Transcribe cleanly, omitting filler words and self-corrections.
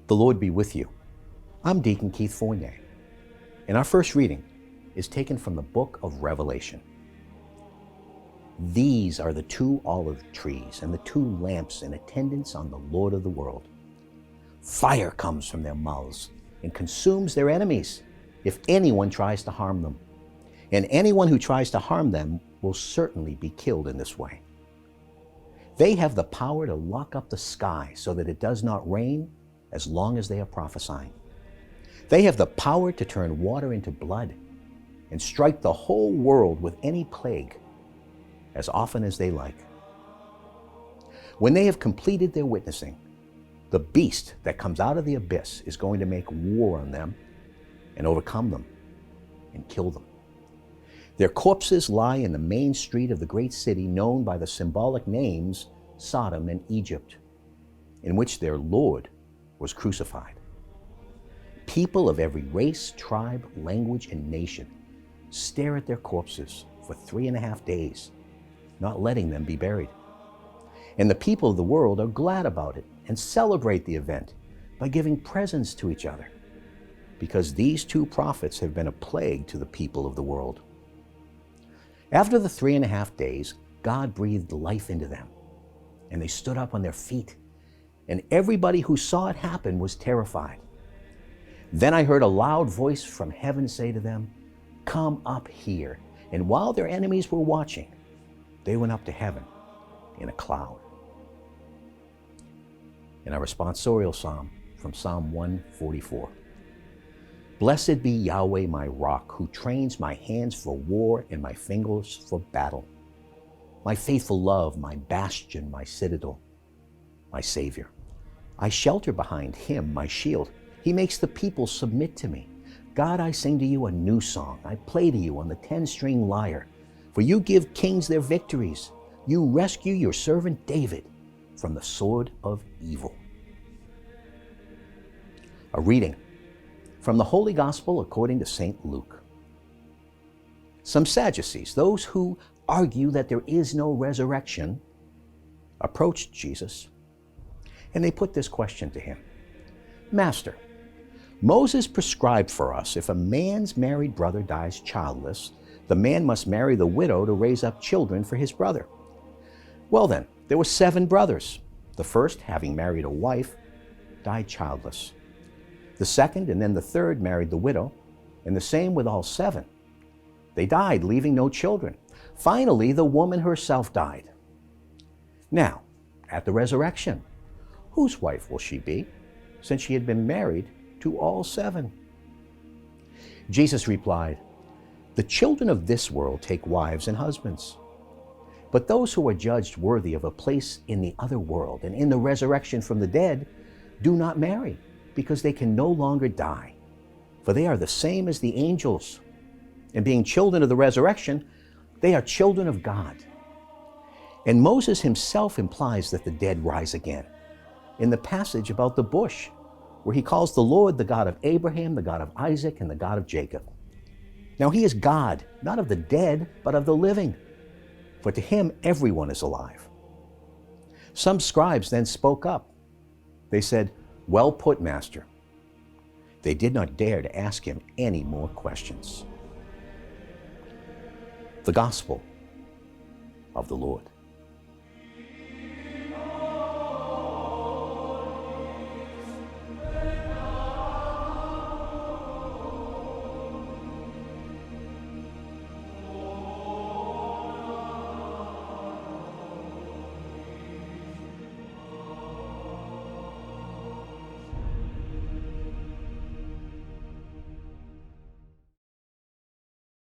The Lord be with you. I'm Deacon Keith Fournier, and our first reading is taken from the book of Revelation. These are the 2 olive trees and the 2 lamps in attendance on the Lord of the world. Fire comes from their mouths and consumes their enemies if anyone tries to harm them. And anyone who tries to harm them will certainly be killed in this way. They have the power to lock up the sky so that it does not rain as long as they are prophesying. They have the power to turn water into blood and strike the whole world with any plague as often as they like. When they have completed their witnessing, the beast that comes out of the abyss is going to make war on them and overcome them and kill them. Their corpses lie in the main street of the great city known by the symbolic names Sodom and Egypt, in which their Lord was crucified. People of every race, tribe, language, and nation stare at their corpses for 3.5 days, not letting them be buried. And the people of the world are glad about it and celebrate the event by giving presents to each other, because these 2 prophets have been a plague to the people of the world. After the 3.5 days, God breathed life into them, and they stood up on their feet, and everybody who saw it happen was terrified. Then I heard a loud voice from heaven say to them, "Come up here." And while their enemies were watching, they went up to heaven in a cloud. In our responsorial psalm from Psalm 144. Blessed be Yahweh my rock, who trains my hands for war and my fingers for battle. My faithful love, my bastion, my citadel, my Savior. I shelter behind him, my shield. He makes the people submit to me. God, I sing to you a new song. I play to you on the 10-string lyre. For you give kings their victories. You rescue your servant David from the sword of evil. A reading from the Holy Gospel according to St. Luke. Some Sadducees, those who argue that there is no resurrection, approached Jesus, and they put this question to him. Master, Moses prescribed for us if a man's married brother dies childless, the man must marry the widow to raise up children for his brother. Well then, there were 7 brothers. The first, having married a wife, died childless. The second and then the third married the widow, and the same with all 7. They died, leaving no children. Finally, the woman herself died. Now, at the resurrection, whose wife will she be, since she had been married to all 7? Jesus replied, The children of this world take wives and husbands. But those who are judged worthy of a place in the other world and in the resurrection from the dead do not marry, because they can no longer die. For they are the same as the angels. And being children of the resurrection, they are children of God. And Moses himself implies that the dead rise again in the passage about the bush, where he calls the Lord the God of Abraham, the God of Isaac, and the God of Jacob. Now he is God, not of the dead, but of the living. For to him everyone is alive. Some scribes then spoke up. They said, Well put, Master. They did not dare to ask him any more questions. The Gospel of the Lord.